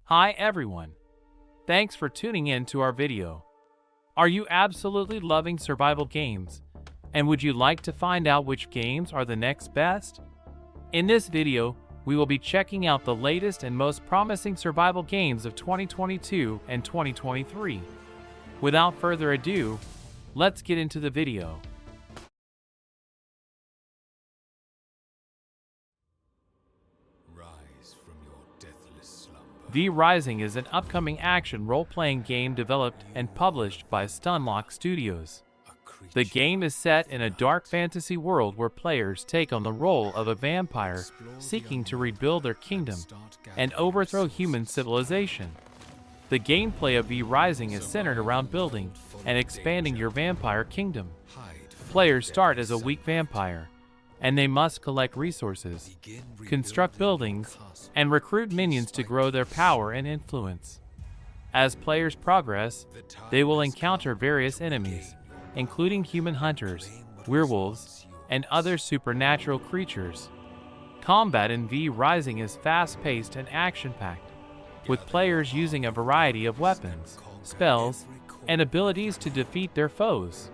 Hi everyone. Thanks for tuning in to our video. Are you absolutely loving survival games? And would you like to find out which games are the next best? In this video, we will be checking out the latest and most promising survival games of 2022 and 2023. Without further ado, let's get into the video. V Rising is an upcoming action role-playing game developed and published by Stunlock Studios. The game is set in a dark fantasy world where players take on the role of a vampire seeking to rebuild their kingdom and overthrow human civilization. The gameplay of V Rising is centered around building and expanding your vampire kingdom. Players start as a weak vampire, and they must collect resources, construct buildings, and recruit minions to grow their power and influence. As players progress, they will encounter various enemies, including human hunters, werewolves, and other supernatural creatures. Combat in V Rising is fast-paced and action-packed, with players using a variety of weapons, spells, and abilities to defeat their foes.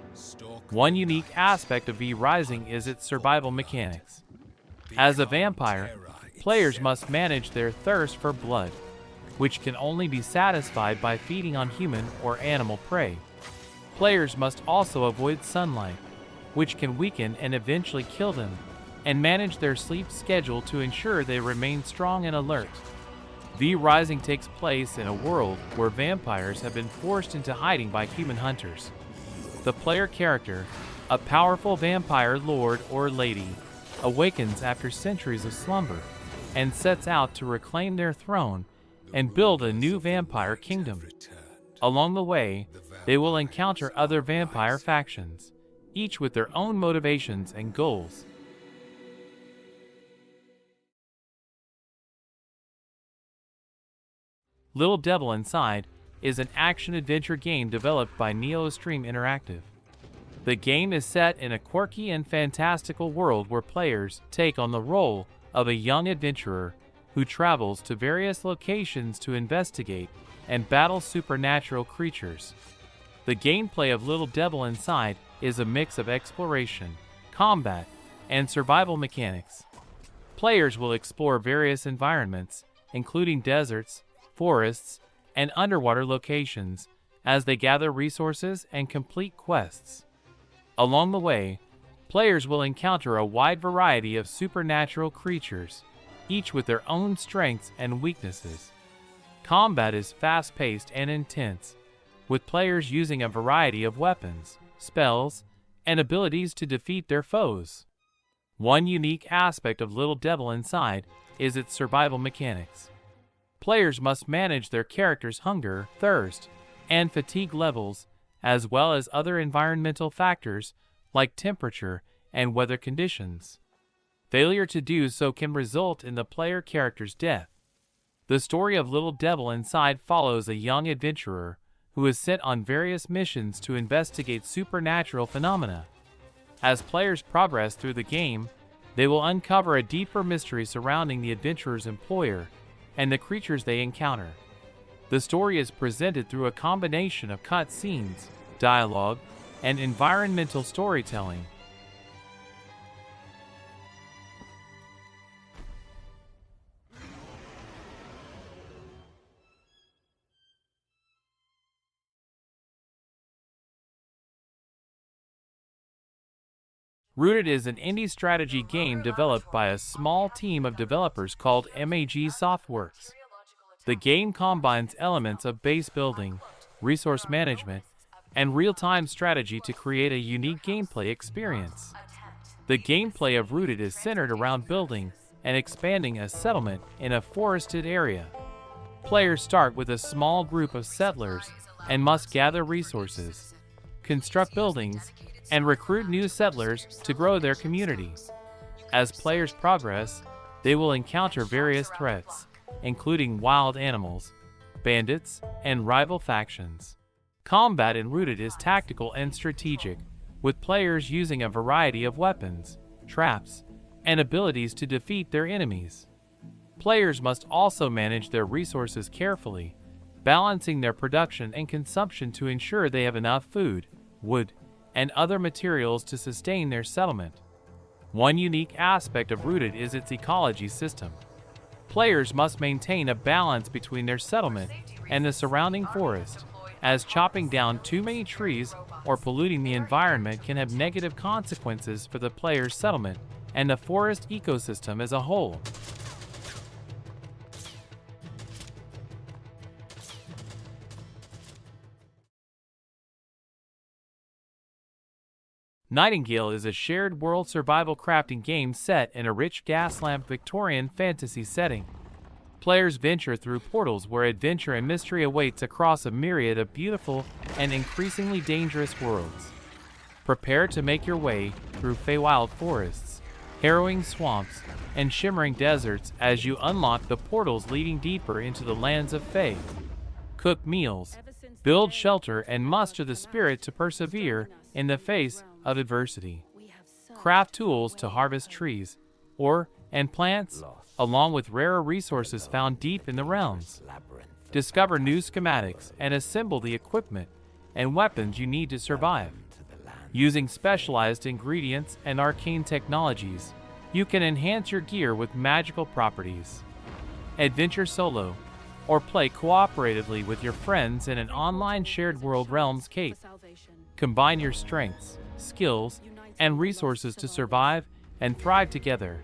One unique aspect of V Rising is its survival mechanics. As a vampire, players must manage their thirst for blood, which can only be satisfied by feeding on human or animal prey. Players must also avoid sunlight, which can weaken and eventually kill them, and manage their sleep schedule to ensure they remain strong and alert. V Rising takes place in a world where vampires have been forced into hiding by human hunters. The player character, a powerful vampire lord or lady, awakens after centuries of slumber and sets out to reclaim their throne and build a new vampire kingdom. Along the way, they will encounter other vampire factions, each with their own motivations and goals. Little Devil Inside is an action-adventure game developed by NeoStream Interactive. The game is set in a quirky and fantastical world where players take on the role of a young adventurer who travels to various locations to investigate and battle supernatural creatures. The gameplay of Little Devil Inside is a mix of exploration, combat, and survival mechanics. Players will explore various environments, including deserts, forests, and underwater locations, as they gather resources and complete quests. Along the way, players will encounter a wide variety of supernatural creatures, each with their own strengths and weaknesses. Combat is fast-paced and intense, with players using a variety of weapons, spells, and abilities to defeat their foes. One unique aspect of Little Devil Inside is its survival mechanics. Players must manage their character's hunger, thirst, and fatigue levels, as well as other environmental factors like temperature and weather conditions. Failure to do so can result in the player character's death. The story of Little Devil Inside follows a young adventurer who is sent on various missions to investigate supernatural phenomena. As players progress through the game, they will uncover a deeper mystery surrounding the adventurer's employer and the creatures they encounter. The story is presented through a combination of cutscenes, dialogue, and environmental storytelling. Rooted is an indie strategy game developed by a small team of developers called MAG Softworks. The game combines elements of base building, resource management, and real-time strategy to create a unique gameplay experience. The gameplay of Rooted is centered around building and expanding a settlement in a forested area. Players start with a small group of settlers and must gather resources, construct buildings, and recruit new settlers to grow their community. As players progress, they will encounter various threats, including wild animals, bandits, and rival factions. Combat in Rooted is tactical and strategic, with players using a variety of weapons, traps, and abilities to defeat their enemies. Players must also manage their resources carefully, balancing their production and consumption to ensure they have enough food, wood, and other materials to sustain their settlement. One unique aspect of Rooted is its ecology system. Players must maintain a balance between their settlement and the surrounding forest, as chopping down too many trees or polluting the environment can have negative consequences for the player's settlement and the forest ecosystem as a whole. Nightingale is a shared world survival crafting game set in a rich gaslamp Victorian fantasy setting. Players venture through portals where adventure and mystery awaits across a myriad of beautiful and increasingly dangerous worlds. Prepare to make your way through Feywild forests, harrowing swamps, and shimmering deserts as you unlock the portals leading deeper into the lands of Fey. Cook meals, build shelter, and muster the spirit to persevere in the face of adversity. Craft tools to harvest trees, ore, and plants, along with rarer resources found deep in the realms. Discover new schematics and assemble the equipment and weapons you need to survive. Using specialized ingredients and arcane technologies, you can enhance your gear with magical properties. Adventure solo, or play cooperatively with your friends in an online shared world realms cape. Combine your strengths, skills, and resources to survive and thrive together.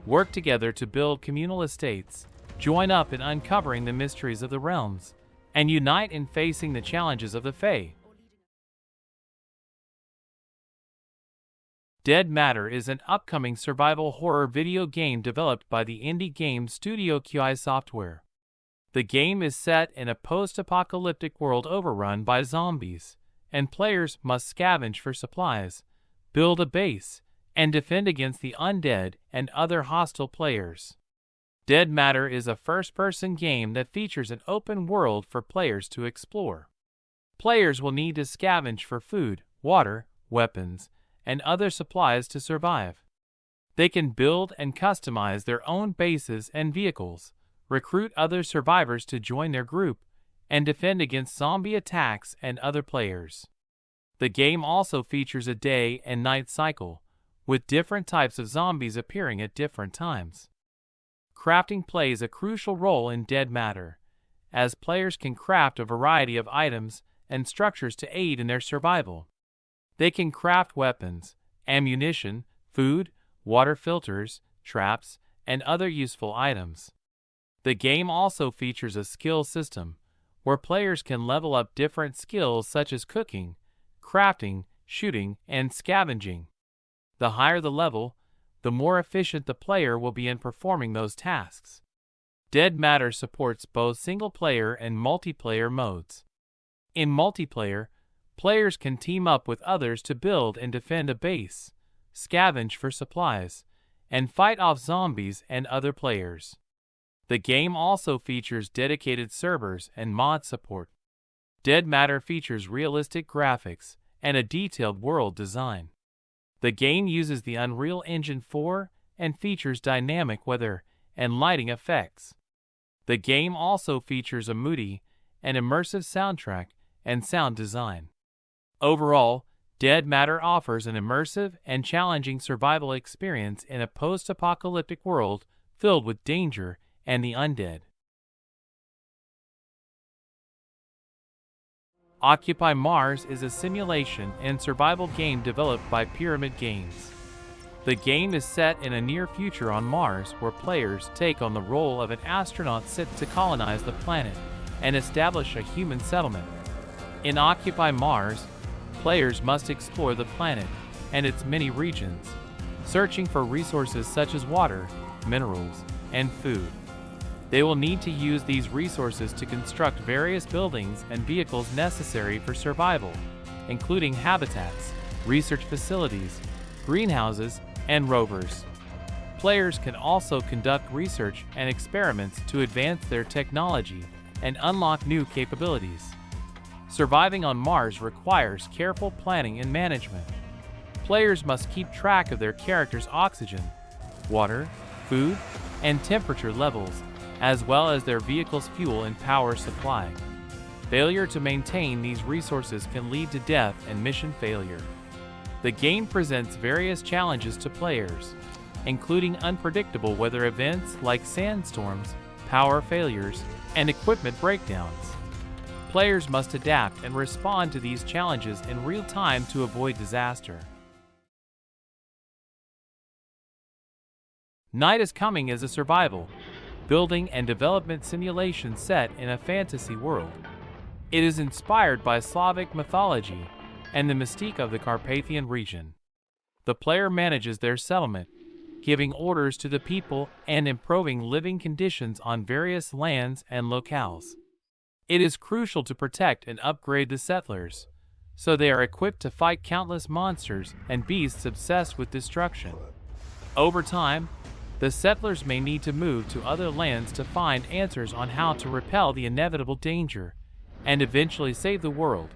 Work together to build communal estates, join up in uncovering the mysteries of the realms, and unite in facing the challenges of the Fae. Dead Matter is an upcoming survival horror video game developed by the indie game studio QI Software. The game is set in a post-apocalyptic world overrun by zombies, and players must scavenge for supplies, build a base, and defend against the undead and other hostile players. Dead Matter is a first-person game that features an open world for players to explore. Players will need to scavenge for food, water, weapons, and other supplies to survive. They can build and customize their own bases and vehicles, recruit other survivors to join their group, and defend against zombie attacks and other players. The game also features a day and night cycle, with different types of zombies appearing at different times. Crafting plays a crucial role in Dead Matter, as players can craft a variety of items and structures to aid in their survival. They can craft weapons, ammunition, food, water filters, traps, and other useful items. The game also features a skill system, where players can level up different skills such as cooking, crafting, shooting, and scavenging. The higher the level, the more efficient the player will be in performing those tasks. Dead Matter supports both single-player and multiplayer modes. In multiplayer, players can team up with others to build and defend a base, scavenge for supplies, and fight off zombies and other players. The game also features dedicated servers and mod support. Dead Matter features realistic graphics and a detailed world design. The game uses the Unreal Engine 4 and features dynamic weather and lighting effects. The game also features a moody and immersive soundtrack and sound design. Overall, Dead Matter offers an immersive and challenging survival experience in a post-apocalyptic world filled with danger and the undead. Occupy Mars is a simulation and survival game developed by Pyramid Games. The game is set in a near future on Mars where players take on the role of an astronaut sent to colonize the planet and establish a human settlement. In Occupy Mars, players must explore the planet and its many regions, searching for resources such as water, minerals, and food. They will need to use these resources to construct various buildings and vehicles necessary for survival, including habitats, research facilities, greenhouses, and rovers. Players can also conduct research and experiments to advance their technology and unlock new capabilities. Surviving on Mars requires careful planning and management. Players must keep track of their character's oxygen, water, food, and temperature levels, as well as their vehicle's fuel and power supply. Failure to maintain these resources can lead to death and mission failure. The game presents various challenges to players, including unpredictable weather events like sandstorms, power failures, and equipment breakdowns. Players must adapt and respond to these challenges in real time to avoid disaster. Night is Coming is a survival, building, and development simulation set in a fantasy world. It is inspired by Slavic mythology and the mystique of the Carpathian region. The player manages their settlement, giving orders to the people and improving living conditions on various lands and locales. It is crucial to protect and upgrade the settlers, so they are equipped to fight countless monsters and beasts obsessed with destruction. Over time, the settlers may need to move to other lands to find answers on how to repel the inevitable danger and eventually save the world.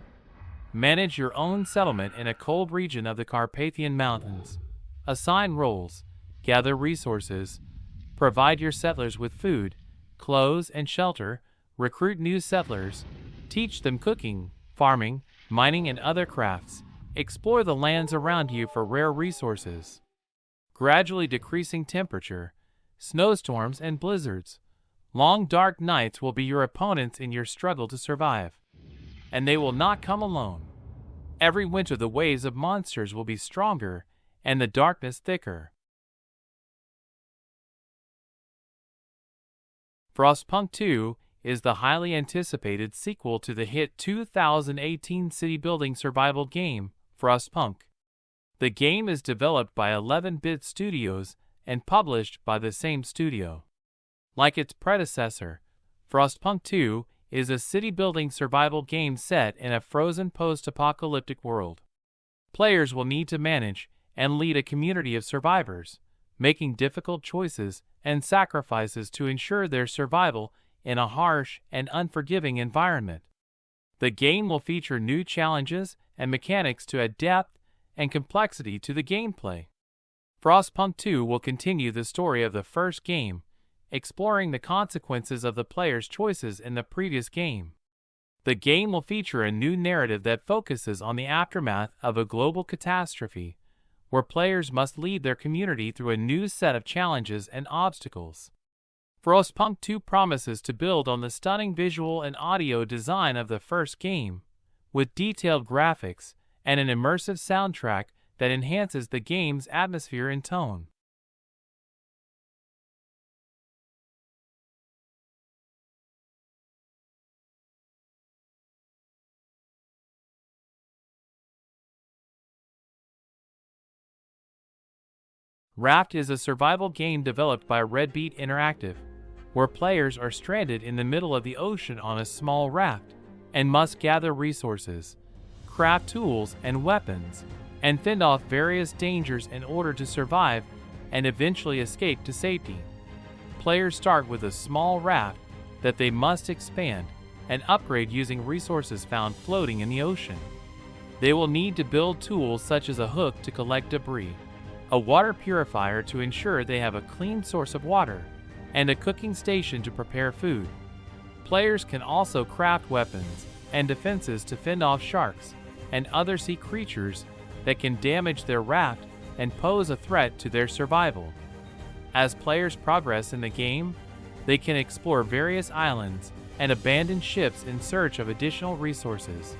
Manage your own settlement in a cold region of the Carpathian Mountains. Assign roles, gather resources, provide your settlers with food, clothes, and shelter, recruit new settlers, teach them cooking, farming, mining, and other crafts. Explore the lands around you for rare resources. Gradually decreasing temperature, snowstorms, and blizzards. Long dark nights will be your opponents in your struggle to survive. And they will not come alone. Every winter the waves of monsters will be stronger and the darkness thicker. Frostpunk 2 is the highly anticipated sequel to the hit 2018 city-building survival game, Frostpunk. The game is developed by 11-bit studios and published by the same studio. Like its predecessor, Frostpunk 2 is a city-building survival game set in a frozen post-apocalyptic world. Players will need to manage and lead a community of survivors, making difficult choices and sacrifices to ensure their survival in a harsh and unforgiving environment. The game will feature new challenges and mechanics to add depth and complexity to the gameplay. Frostpunk 2 will continue the story of the first game, exploring the consequences of the player's choices in the previous game. The game will feature a new narrative that focuses on the aftermath of a global catastrophe, where players must lead their community through a new set of challenges and obstacles. Frostpunk 2 promises to build on the stunning visual and audio design of the first game, with detailed graphics and an immersive soundtrack that enhances the game's atmosphere and tone. RAFT is a survival game developed by Red Beat Interactive, where players are stranded in the middle of the ocean on a small raft and must gather resources, craft tools and weapons, and fend off various dangers in order to survive and eventually escape to safety. Players start with a small raft that they must expand and upgrade using resources found floating in the ocean. They will need to build tools such as a hook to collect debris, a water purifier to ensure they have a clean source of water, and a cooking station to prepare food. Players can also craft weapons and defenses to fend off sharks and other sea creatures that can damage their raft and pose a threat to their survival. As players progress in the game, they can explore various islands and abandoned ships in search of additional resources,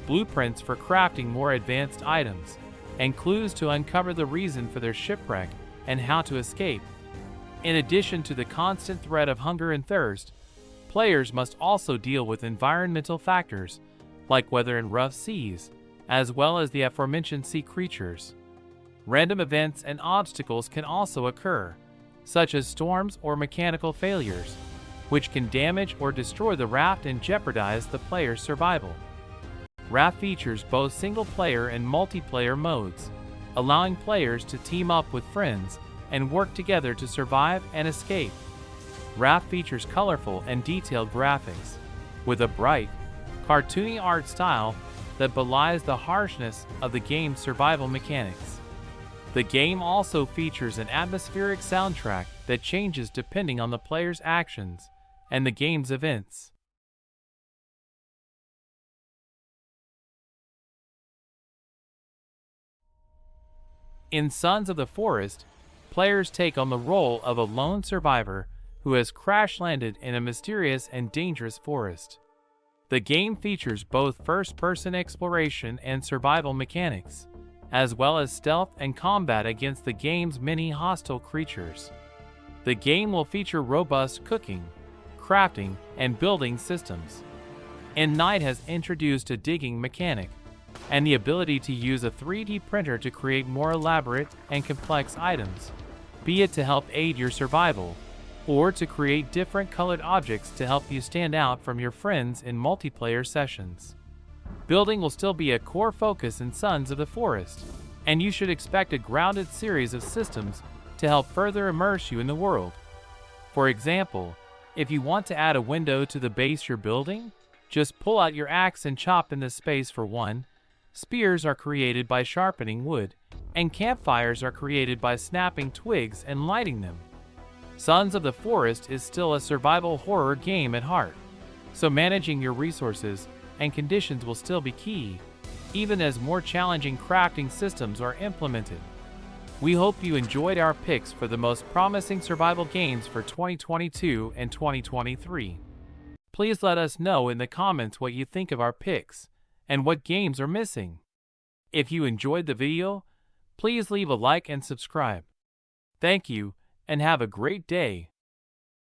blueprints for crafting more advanced items, and clues to uncover the reason for their shipwreck and how to escape. In addition to the constant threat of hunger and thirst, players must also deal with environmental factors like weather and rough seas, as well as the aforementioned sea creatures. Random events and obstacles can also occur, such as storms or mechanical failures, which can damage or destroy the raft and jeopardize the player's survival. RAFT features both single-player and multiplayer modes, allowing players to team up with friends and work together to survive and escape. RAFT features colorful and detailed graphics, with a bright, cartoony art style that belies the harshness of the game's survival mechanics. The game also features an atmospheric soundtrack that changes depending on the player's actions and the game's events. In Sons of the Forest, players take on the role of a lone survivor who has crash-landed in a mysterious and dangerous forest. The game features both first-person exploration and survival mechanics, as well as stealth and combat against the game's many hostile creatures. The game will feature robust cooking, crafting, and building systems. And Night has introduced a digging mechanic, and the ability to use a 3D printer to create more elaborate and complex items, be it to help aid your survival, or to create different colored objects to help you stand out from your friends in multiplayer sessions. Building will still be a core focus in Sons of the Forest, and you should expect a grounded series of systems to help further immerse you in the world. For example, if you want to add a window to the base you're building, just pull out your axe and chop in the space for one. Spears are created by sharpening wood, and campfires are created by snapping twigs and lighting them. Sons of the Forest is still a survival horror game at heart, so managing your resources and conditions will still be key, even as more challenging crafting systems are implemented. We hope you enjoyed our picks for the most promising survival games for 2022 and 2023. Please let us know in the comments what you think of our picks and what games are missing. If you enjoyed the video, please leave a like and subscribe. Thank you, and have a great day.